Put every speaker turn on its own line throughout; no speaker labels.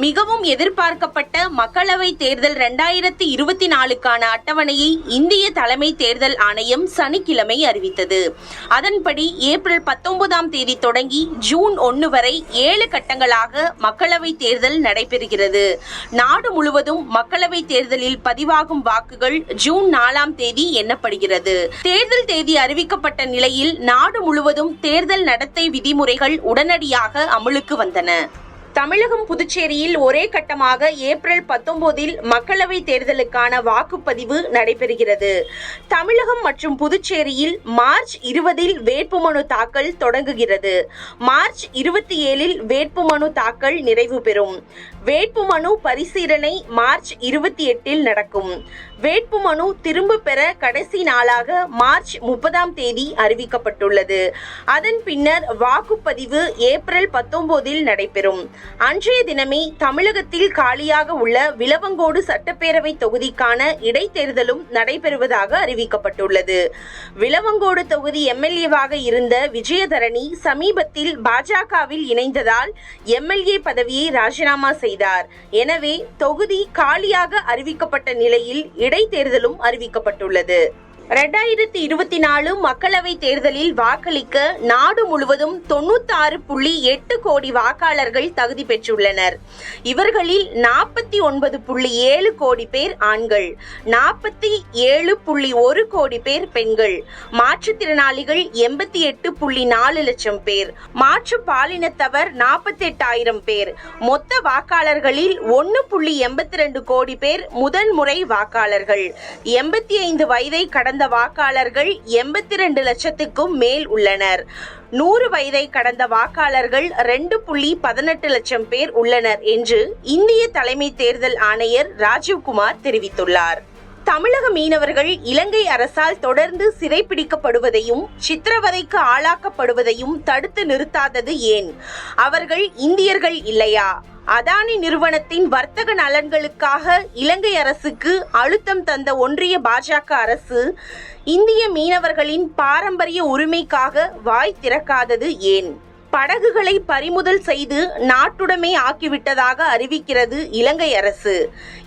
மிகவும் எதிர்பார்க்கப்பட்ட மக்களவை தேர்தல் 2024க்கான அட்டவணையை இந்திய தலைமை தேர்தல் ஆணையம் சனிக்கிழமை அறிவித்தது. அதன்படி ஏப்ரல் 19ஆம் தேதி தொடங்கி ஜூன் 1 வரை 7 கட்டங்களாக மக்களவை தேர்தல் நடைபெறுகிறது. நாடு முழுவதும் மக்களவை தேர்தலில் பதிவாகும் வாக்குகள் ஜூன் 4ஆம் தேதி எண்ணப்படுகிறது. தேர்தல் தேதி அறிவிக்கப்பட்ட நிலையில் நாடு முழுவதும் தேர்தல் நடத்தை விதிமுறைகள் உடனடியாக அமலுக்கு வந்தன. தமிழகம், புதுச்சேரியில் ஒரே கட்டமாக ஏப்ரல் 19இல் மக்களவை தேர்தலுக்கான வாக்குப்பதிவு நடைபெறுகிறது. தமிழகம் மற்றும் புதுச்சேரியில் மார்ச் 20இல் வேட்புமனு தாக்கல் தொடங்குகிறது. மார்ச் 27இல் வேட்புமனு தாக்கல் நிறைவு பெறும். வேட்புமனு பரிசீலனை மார்ச் 28இல் நடக்கும். வேட்புமனு திரும்ப பெற கடைசி நாளாக மார்ச் 30ஆம் தேதி அறிவிக்கப்பட்டுள்ளது. அதன் பின்னர் வாக்குப்பதிவு ஏப்ரல் 19இல் நடைபெறும். அன்றைய தினமே தமிழகத்தில் காலியாக உள்ள விளவங்கோடு சட்டப்பேரவை தொகுதிக்கான இடைத்தேர்தலும் நடைபெறுவதாக அறிவிக்கப்பட்டுள்ளது. விளவங்கோடு தொகுதி எம்எல்ஏவாக இருந்த விஜயதரணி சமீபத்தில் பாஜகவில் இணைந்ததால் எம்எல்ஏ பதவியை ராஜினாமா செய்தார். எனவே தொகுதி காலியாக அறிவிக்கப்பட்ட நிலையில் இடைத்தேர்தலும் அறிவிக்கப்பட்டுள்ளது. 2024 மக்களவை தேர்தலில் வாக்களிக்க நாடு முழுவதும் 96.8 கோடி வாக்காளர்கள் தகுதி பெற்றுள்ளனர். இவர்களில் 49.7 கோடி பேர் ஆண்கள், 47.1 கோடி பேர் பெண்கள், மாற்றுத்திறனாளிகள் 88.4 லட்சம் பேர், மாற்று பாலினத்தவர் 48,000 பேர். மொத்த வாக்காளர்களில் 1.82 கோடி பேர் முதன்முறை வாக்காளர்கள். 85 வயதை கடந்த வாக்காளர்கள் 82 லட்சத்துக்கும் மேல் உள்ளனர். 100 வயதை கடந்த வாக்காளர்கள் 2.18 லட்சம் பேர் உள்ளனர் என்று இந்திய தலைமை தேர்தல் ஆணையர் ராஜீவ்குமார் தெரிவித்துள்ளார். தமிழக மீனவர்கள் இலங்கை அரசால் தொடர்ந்து சிறைப்பிடிக்கப்படுவதையும் சித்திரவதைக்கு ஆளாக்கப்படுவதையும் தடுத்து நிறுத்தாதது ஏன்? அவர்கள் இந்தியர்கள் இல்லையா? அதானி நிறுவனத்தின் வர்த்தக நலன்களுக்காக இலங்கை அரசுக்கு அழுத்தம் தந்த ஒன்றிய பாஜக அரசு இந்திய மீனவர்களின் பாரம்பரிய உரிமைக்காக வாய் திறக்காதது ஏன்? படகுகளை பறிமுதல் செய்து நாட்டுடைமை ஆக்கிவிட்டதாக அறிவிக்கிறது இலங்கை அரசு.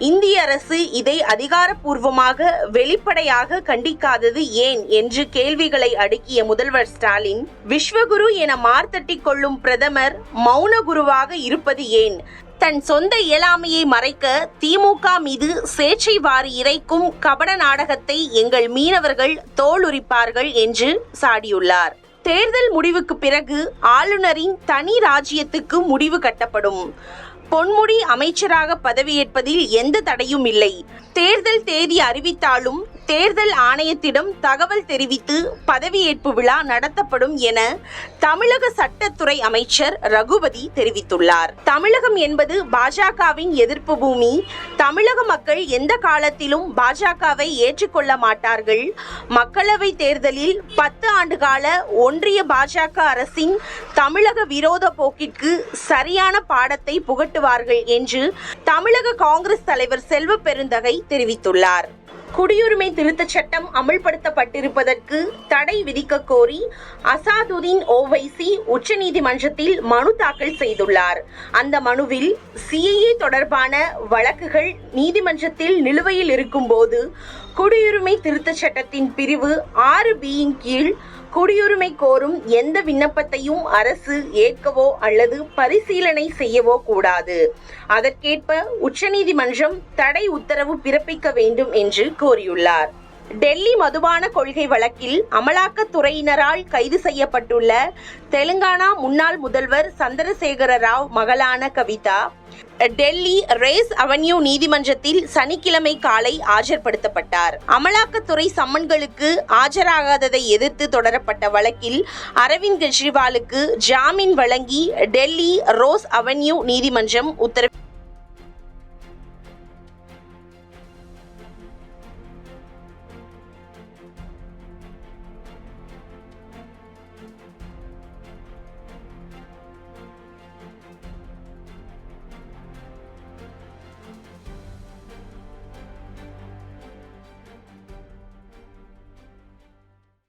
இந்திய அரசு இதை அதிகாரப்பூர்வமாக வெளிப்படையாக கண்டிக்காதது ஏன் என்று கேள்விகளை அடுக்கிய முதல்வர் ஸ்டாலின், விஸ்வகுரு என மார்த்தட்டிக் கொள்ளும் பிரதமர் மௌன குருவாக இருப்பது ஏன்? தன் சொந்த இயலாமையை மறைக்க திமுக மீது சேற்றை வாரி இறைக்கும் கபட நாடகத்தை எங்கள் மீனவர்கள் தோலுரிப்பார்கள் என்று சாடியுள்ளார். தேர்தல் முடிவுக்கு பிறகு ஆளுநரின் தனி ராஜ்யத்துக்கு முடிவு கட்டப்படும். பொன்முடி அமைச்சராக பதவியேற்பதில் எந்த தடையும் இல்லை. தேர்தல் தேதி அறிவித்தாலும் தேர்தல் ஆணையத்திடம் தகவல் தெரிவித்து பதவியேற்பு விழா நடத்தப்படும் என தமிழக சட்டத்துறை அமைச்சர் ரகுபதி தெரிவித்துள்ளார். தமிழகம் என்பது பாஜகவின் எதிர்ப்பு பூமி. தமிழக மக்கள் எந்த காலத்திலும் பாஜகவை ஏற்றுக்கொள்ள மாட்டார்கள். மக்களவை தேர்தலில் 10 ஆண்டுகால ஒன்றிய பாஜக அரசின் தமிழக விரோத போக்கிற்கு சரியான பாடத்தை புகட்டுவார்கள் என்று தமிழக காங்கிரஸ் தலைவர் செல்வ பெருந்தகை தெரிவித்துள்ளார். குடியுரிமை திருத்தச் சட்டம் அமல்படுத்தப்பட்டிருப்பதற்கு தடை விதிக்க கோரி அசாதுதீன் ஓவைசி உச்சநீதிமன்றத்தில் மனு தாக்கல் செய்துள்ளார். அந்த மனுவில் சிஏஏ தொடர்பான வழக்குகள் நீதிமன்றத்தில் நிலுவையில் இருக்கும்போது குடியுரிமை திருத்தச் சட்டத்தின் பிரிவு 6(b)ன் கீழ் குடியுரிமை கோரும் எந்த விண்ணப்பத்தையும் அரசு ஏற்கவோ அல்லது பரிசீலனை செய்யவோ கூடாது. அதற்கேற்ப உச்சநீதிமன்றம் தடை உத்தரவு பிறப்பிக்க வேண்டும் என்று கோரியுள்ளார். டெல்லி மதுபான கொள்கை வழக்கில் அமலாக்கத்துறையினரால் கைது செய்யப்பட்டுள்ள தெலுங்கானா முன்னாள் முதல்வர் சந்திரசேகர ராவ் மகளான கவிதா டெல்லி ரேஸ் அவென்யூ நீதிமன்றத்தில் சனிக்கிழமை காலை ஆஜர்படுத்தப்பட்டார். அமலாக்கத்துறை சம்மன்களுக்கு ஆஜராகாததை எதிர்த்து தொடரப்பட்ட வழக்கில் அரவிந்த் கெஜ்ரிவாலுக்கு ஜாமீன் வழங்கி டெல்லி ரோஸ் அவென்யூ நீதிமன்றம் உத்தரவு